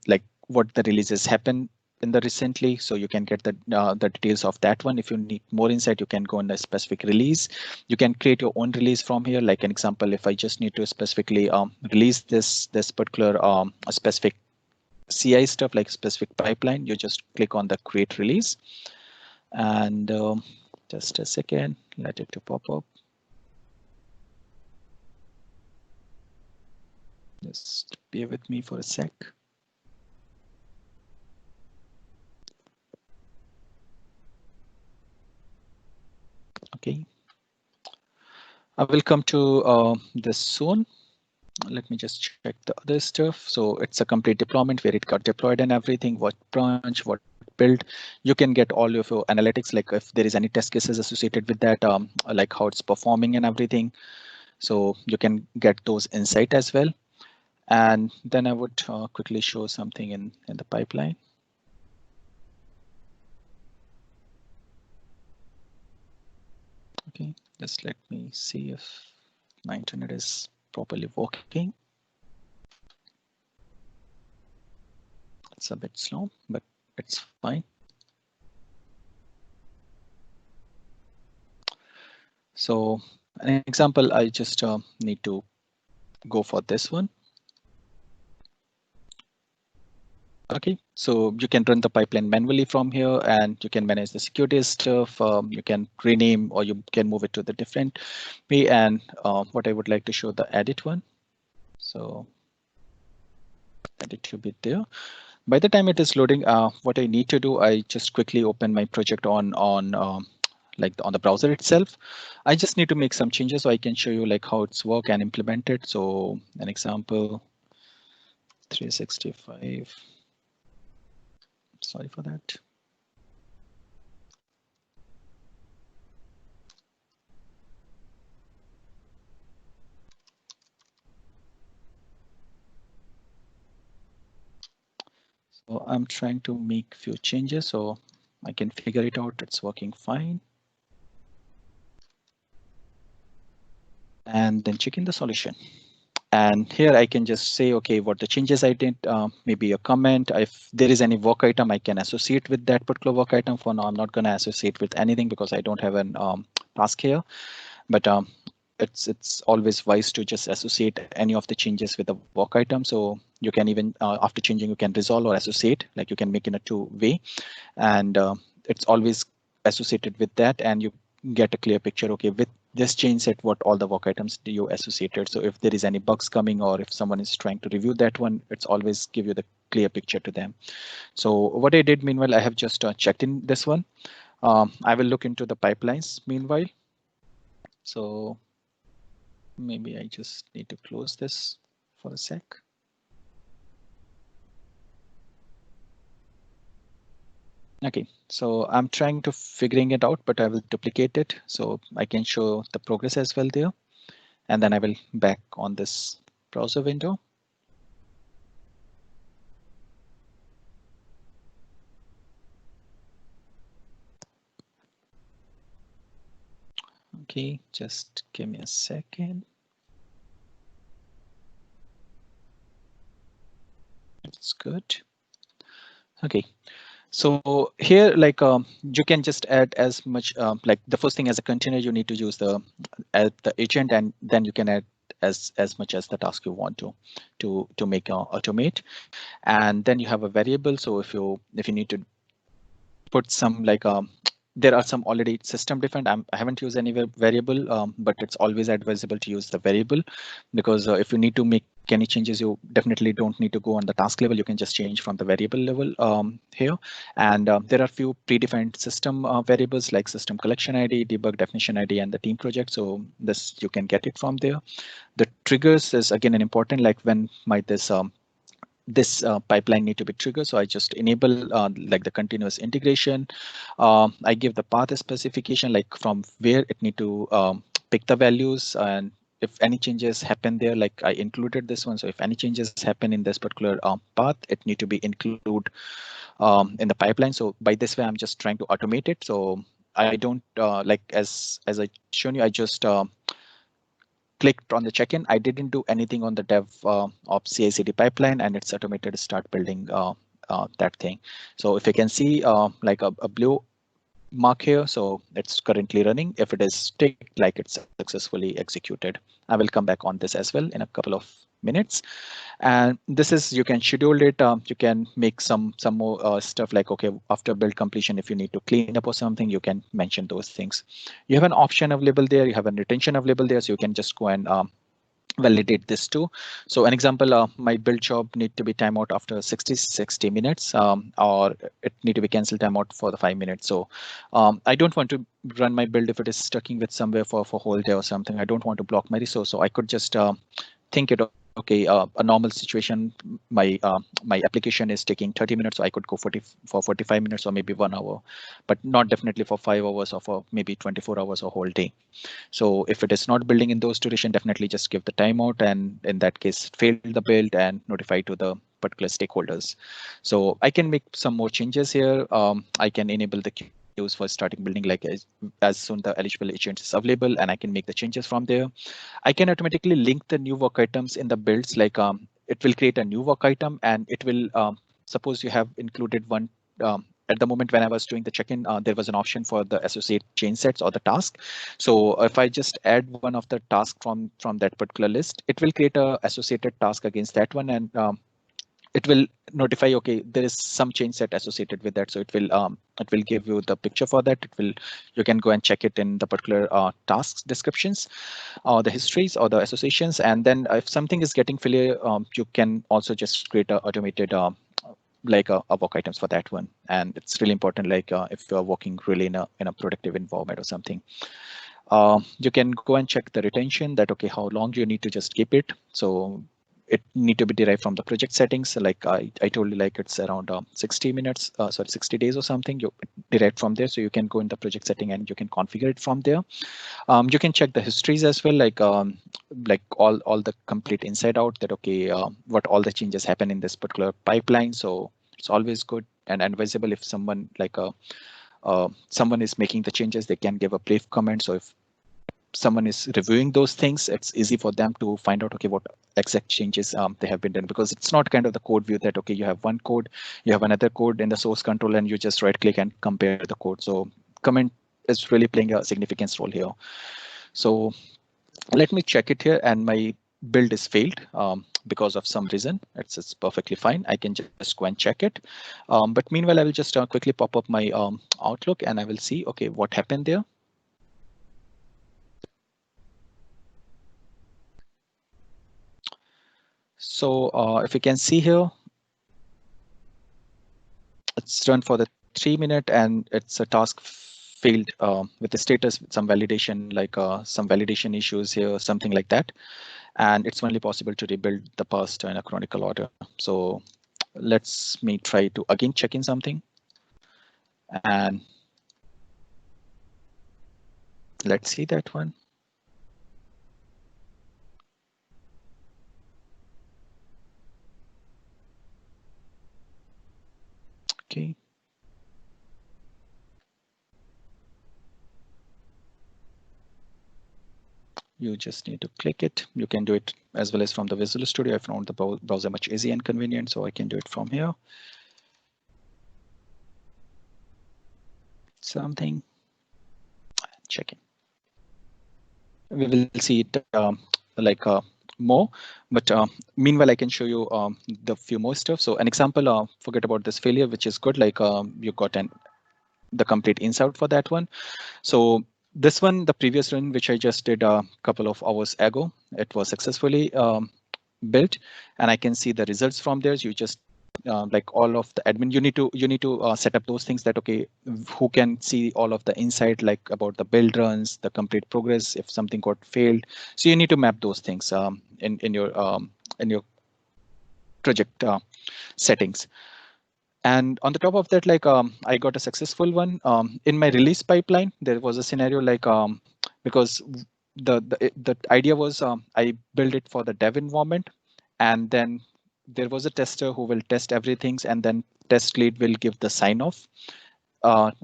like what the releases happen in the recently. So you can get the details of that one. If you need more insight, you can go on the specific release. You can create your own release from here. Like an example, if I just need to specifically release this particular a specific CI stuff, like specific pipeline, you just click on the create release, and just a second, let it to pop up. Just bear with me for a sec. Okay, I will come to this soon. Let me just check the other stuff. So it's a complete deployment where it got deployed and everything, what branch, what build. You can get all of your analytics, like if there is any test cases associated with that, like how it's performing and everything. So you can get those insight as well. And then I would quickly show something in the pipeline. Okay, just let me see if my internet is properly working. It's a bit slow, but it's fine. So an example, I just need to go for this one. Okay, so you can run the pipeline manually from here, and you can manage the security stuff. You can rename, or you can move it to the different way. And what I would like to show, the edit one. So edit should be there. By the time it is loading, what I need to do, I just quickly open my project on like on the browser itself. I just need to make some changes so I can show you like how it's work and implement it. So an example, 365. Sorry for that. So I'm trying to make few changes so I can figure it out. It's working fine. And then check in the solution. And here I can just say, okay, what the changes I did, maybe a comment. If there is any work item, I can associate with that particular work item. For now, I'm not going to associate with anything because I don't have an task here. But it's always wise to just associate any of the changes with the work item. So you can even after changing, you can resolve or associate, like you can make in a two-way, and it's always associated with that, and you get a clear picture. Okay, with this change set, what all the work items do you associated? So if there is any bugs coming or if someone is trying to review that one, it's always give you the clear picture to them. So what I did meanwhile, I have just checked in this one. I will look into the pipelines meanwhile. So maybe I just need to close this for a sec. Okay, so I'm trying to figuring it out, but I will duplicate it so I can show the progress as well there. And then I will back on this browser window. Okay, just give me a second. It's good. Okay, so here, like you can just add as much, like the first thing as a container, you need to use the agent, and then you can add as much as the task you want to make automate. And then you have a variable. So if you need to put some like there are some already system defined. I haven't used any variable, but it's always advisable to use the variable, because if you need to make any changes, you definitely don't need to go on the task level. You can just change from the variable level here. And there are few predefined system variables like system collection ID, debug definition ID, and the team project. So this you can get it from there. The triggers is again an important, like when might this pipeline need to be triggered. So I just enable like the continuous integration. I give the path specification, like from where it need to pick the values, and if any changes happen there, like I included this one. So if any changes happen in this particular path, it need to be included in the pipeline. So by this way, I'm just trying to automate it. So I don't like as I shown you, I just clicked on the check-in. I didn't do anything on the DevOps CI/CD pipeline, and it's automated to start building that thing. So if you can see like a blue mark here, so it's currently running. If it is ticked, like it's successfully executed. I will come back on this as well in a couple of minutes. And this is, you can schedule it. You can make some more stuff like, okay, after build completion, if you need to clean up or something, you can mention those things. You have an option available there. You have a retention available there. So you can just go and validate this too. So an example, my build job need to be timeout after 60 minutes, or it need to be canceled timeout for the 5 minutes. So I don't want to run my build if it is stuck with somewhere for whole day or something. I don't want to block my resource. So I could just think it, okay, a normal situation, my application is taking 30 minutes, so I could go for 45 minutes or maybe 1 hour, but not definitely for 5 hours or for maybe 24 hours or whole day. So if it is not building in those duration, definitely just give the timeout, and in that case, fail the build and notify to the particular stakeholders. So I can make some more changes here. I can enable the queues for starting building, like as soon the eligible agent is available, and I can make the changes from there. I can automatically link the new work items in the builds, like it will create a new work item, and it will suppose you have included one. At the moment when I was doing the check-in, there was an option for the associate change sets or the task. So if I just add one of the task from that particular list, it will create a associated task against that one, and it will notify, okay, there is some change set associated with that. So it will give you the picture for that. You can go and check it in the particular tasks descriptions or the histories or the associations. And then if something is getting failure, you can also just create an automated like a work items for that one. And it's really important, like if you're working really in a productive environment or something. You can go and check the retention, that okay, how long you need to just keep it. So it need to be derived from the project settings. Like I told you, like it's around 60 minutes, sorry, 60 days or something. You derived from there. So you can go in the project setting and you can configure it from there. You can check the histories as well, like all the complete inside out, that okay, what all the changes happen in this particular pipeline. So it's always good and visible if someone like someone is making the changes, they can give a brief comment. So if someone is reviewing those things, it's easy for them to find out, okay, what exact changes they have been done, because it's not kind of the code view that, okay, you have one code, you have another code in the source control, and you just right click and compare the code. So comment is really playing a significant role here. So let me check it here, and my build is failed because of some reason. It's perfectly fine. I can just go and check it. But meanwhile, I will just quickly pop up my Outlook, and I will see, okay, what happened there. So if you can see here, it's run for the 3 minute, and it's a task failed with the status, with some validation, like some validation issues here, something like that. And it's only possible to rebuild the past in a chronicle order. So let's me try to again check in something, and let's see that one. Okay. You just need to click it. You can do it as well as from the Visual Studio. I found the browser much easy and convenient, so I can do it from here. Something, checking. We will see it like more, but meanwhile, I can show you the few more stuff. So an example, forget about this failure, which is good. Like you got the complete insert for that one. So this one, the previous run, which I just did a couple of hours ago, it was successfully built, and I can see the results from there. You just like all of the admin, you need to set up those things, that okay, who can see all of the insight, like about the build runs, the complete progress, if something got failed. So you need to map those things in your project settings. And on the top of that, like I got a successful one in my release pipeline. There was a scenario like because the idea was I built it for the dev environment, and then there was a tester who will test everything, and then test lead will give the sign off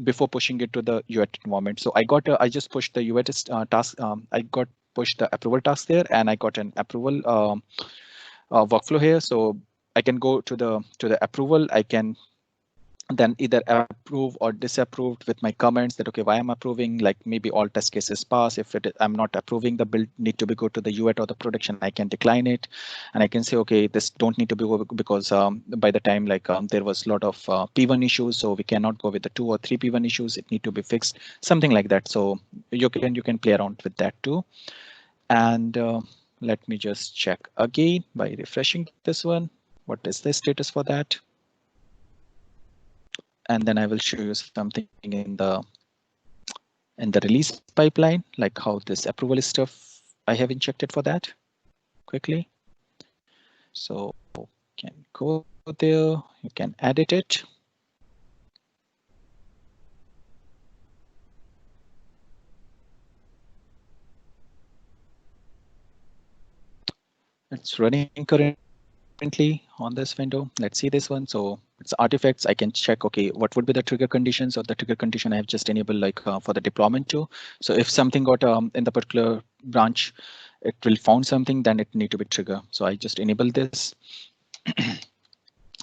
before pushing it to the UAT environment. So I just pushed the UAT task. I got pushed the approval task there, and I got an approval workflow here. So I can go to the approval. I can then either approve or disapprove with my comments, that okay, why I'm approving, like maybe all test cases pass. If I'm not approving, the build need to be go to the UAT or the production, I can decline it. And I can say, okay, this don't need to be go, because by the time like there was a lot of P1 issues, so we cannot go with the 2 or 3 P1 issues, it need to be fixed, something like that. So you can play around with that too. And let me just check again by refreshing this one. What is the status for that? And then I will show you something in the release pipeline, like how this approval stuff I have injected for that quickly. So you can go there, you can edit it. It's running currently on this window. Let's see this one. So it's artifacts. I can check, okay, what would be the trigger conditions, or the trigger condition I have just enabled, like for the deployment too. So if something got in the particular branch, it will found something, then it need to be trigger. So I just enable this.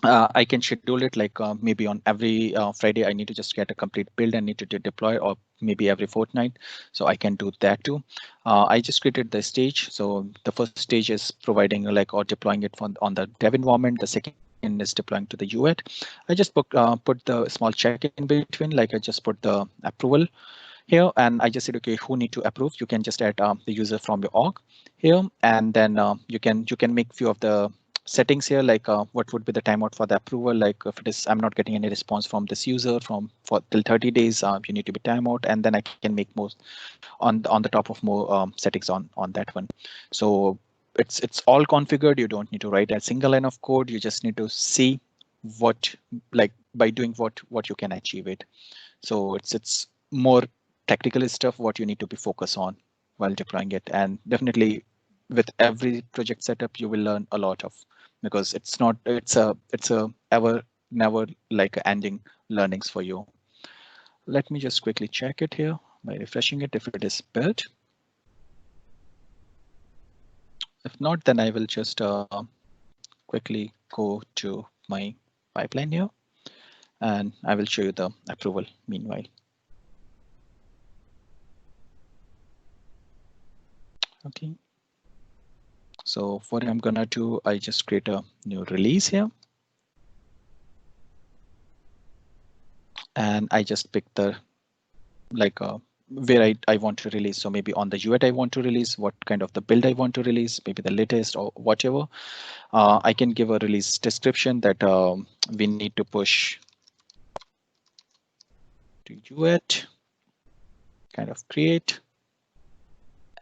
I can schedule it like maybe on every Friday, I need to just get a complete build and need to deploy, or maybe every fortnight. So I can do that too. I just created the stage. So the first stage is providing like or deploying it on the dev environment. The second is deploying to the UAT. I just put the small check in between, like I just put the approval here, and I just said, okay, who need to approve? You can just add the user from your org here, and then you can make few of the settings here, like what would be the timeout for the approval. Like if it is, I'm not getting any response from this user for till 30 days, you need to be timeout, and then I can make more on the top of more settings on that one. So it's all configured. You don't need to write a single line of code. You just need to see what, like by doing what you can achieve it. So it's more tactical stuff what you need to be focused on while deploying it. And definitely with every project setup you will learn a lot of, because it's a ever never like ending learnings for you. Let me just quickly check it here by refreshing it if it is built. If not, then I will just quickly go to my pipeline here, and I will show you the approval meanwhile. Okay. So what I'm gonna do, I just create a new release here. And I just pick the like where I want to release. So maybe on the UAT I want to release, what kind of the build I want to release, maybe the latest or whatever. I can give a release description that we need to push to UAT, kind of create,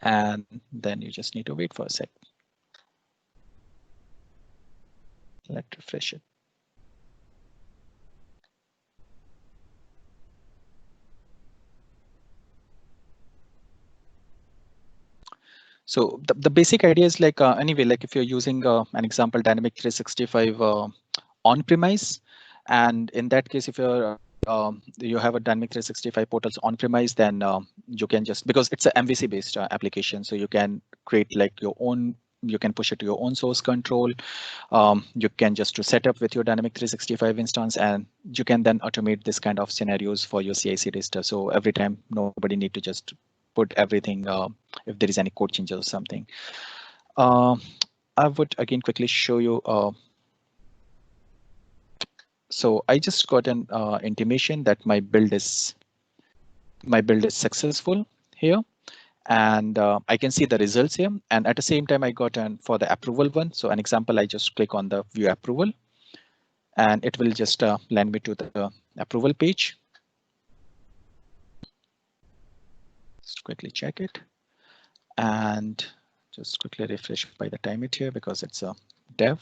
and then you just need to wait for a sec. Let's refresh it. So the basic idea is like anyway, like if you're using an example Dynamic 365 on-premise, and in that case, if you're you have a Dynamic 365 portals on-premise, then you can just, because it's a MVC based application, so you can create like your own, you can push it to your own source control. You can just set up with your Dynamic 365 instance, and you can then automate this kind of scenarios for your CI/CD stuff. So every time nobody need to just put everything if there is any code changes or something. I would again quickly show you. So I just got an intimation that my build is successful here, and I can see the results here. And at the same time, I got an for the approval one. So an example, I just click on the view approval, and it will just land me to the approval page. Just quickly check it, and just quickly refresh by the time it here, because it's a dev,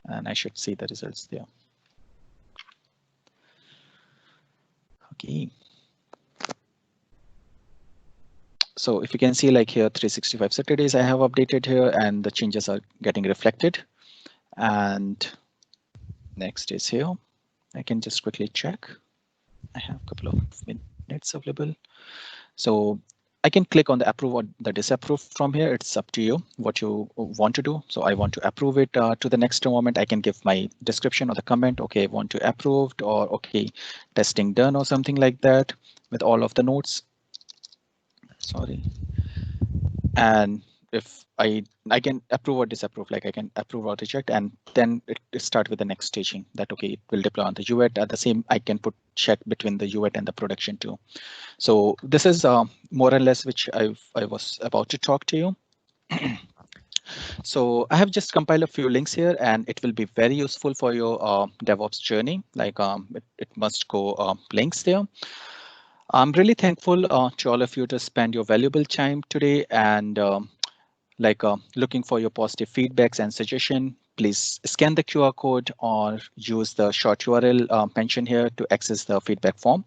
and I should see the results there. Okay. So if you can see, like here, 365 Saturdays I have updated here, and the changes are getting reflected. And next is here. I can just quickly check. I have a couple of minutes available. So I can click on the approve or the disapprove from here. It's up to you what you want to do. So I want to approve it to the next moment. I can give my description or the comment. Okay, I want to approved, or okay, testing done or something like that with all of the notes. Sorry. And if I can approve or disapprove, like I can approve or reject, and then it start with the next staging that, okay, it will deploy on the UAT. At the same, I can put check between the UAT and the production too. So this is more or less which I was about to talk to you. So I have just compiled a few links here, and it will be very useful for your DevOps journey. Like it must go links there. I'm really thankful to all of you to spend your valuable time today, and looking for your positive feedbacks and suggestion. Please scan the QR code or use the short URL mentioned here to access the feedback form.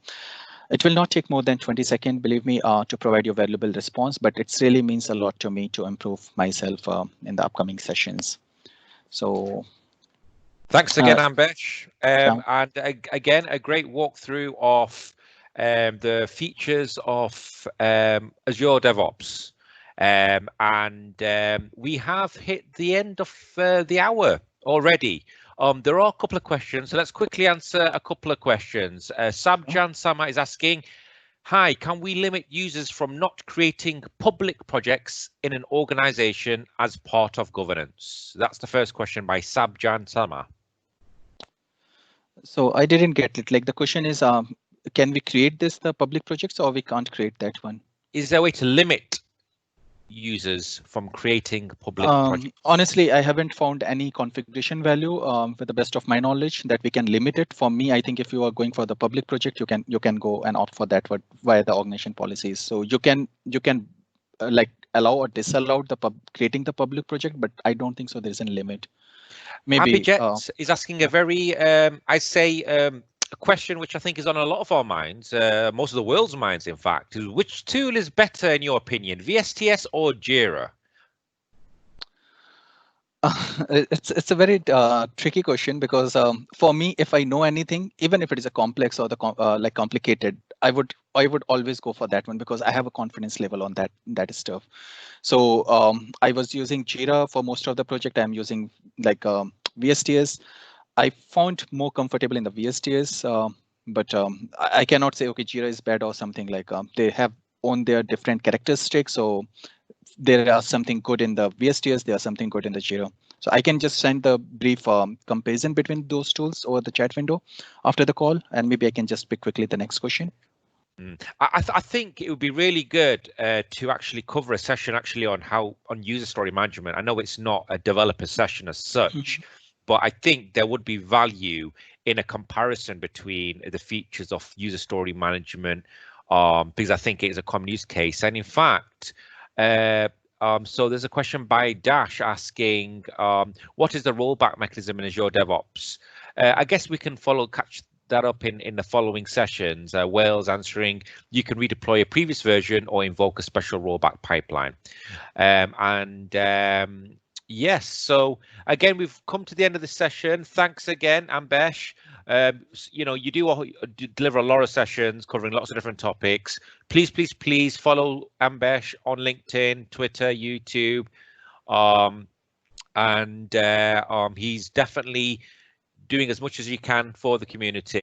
It will not take more than 20 seconds, believe me, to provide your valuable response, but it really means a lot to me to improve myself in the upcoming sessions. So thanks again, Ambesh. And again, a great walkthrough of the features of Azure DevOps. We have hit the end of the hour already. There are a couple of questions, so let's quickly answer a couple of questions. Sabjan Sama is asking, hi, can we limit users from not creating public projects in an organization as part of governance? That's the first question by Sabjan Sama. So I didn't get it. Like the question is, can we create the public projects, or we can't create that one? Is there a way to limit users from creating public projects? Honestly, I haven't found any configuration value with the best of my knowledge that we can limit it. For me, I think if you are going for the public project, you can go and opt for that via the organization policies. So you can like allow or disallow the creating the public project, but I don't think so. There is a limit. Maybe Abhijit is asking a very, I say, a question which I think is on a lot of our minds, most of the world's minds, in fact, is which tool is better in your opinion, VSTS or Jira? It's a very tricky question because for me, if I know anything, even if it is a complex or like complicated, I would always go for that one because I have a confidence level on that stuff. So I was using Jira for most of the project. I'm using like VSTS. I found more comfortable in the VSTS, but I cannot say okay Jira is bad or something like they have own their different characteristics. So there are something good in the VSTS, there are something good in the Jira. So I can just send the brief comparison between those tools over the chat window after the call, and maybe I can just pick quickly the next question. I think it would be really good to actually cover a session actually on user story management. I know it's not a developer session as such, but I think there would be value in a comparison between the features of user story management because I think it is a common use case. And in fact, so there's a question by Dash asking, what is the rollback mechanism in Azure DevOps? I guess we can catch that up in the following sessions. Wales answering, you can redeploy a previous version or invoke a special rollback pipeline. Yes, so again, we've come to the end of the session. Thanks again, Ambesh. You do deliver a lot of sessions covering lots of different topics. Please follow Ambesh on LinkedIn, Twitter, YouTube, and he's definitely doing as much as he can for the community.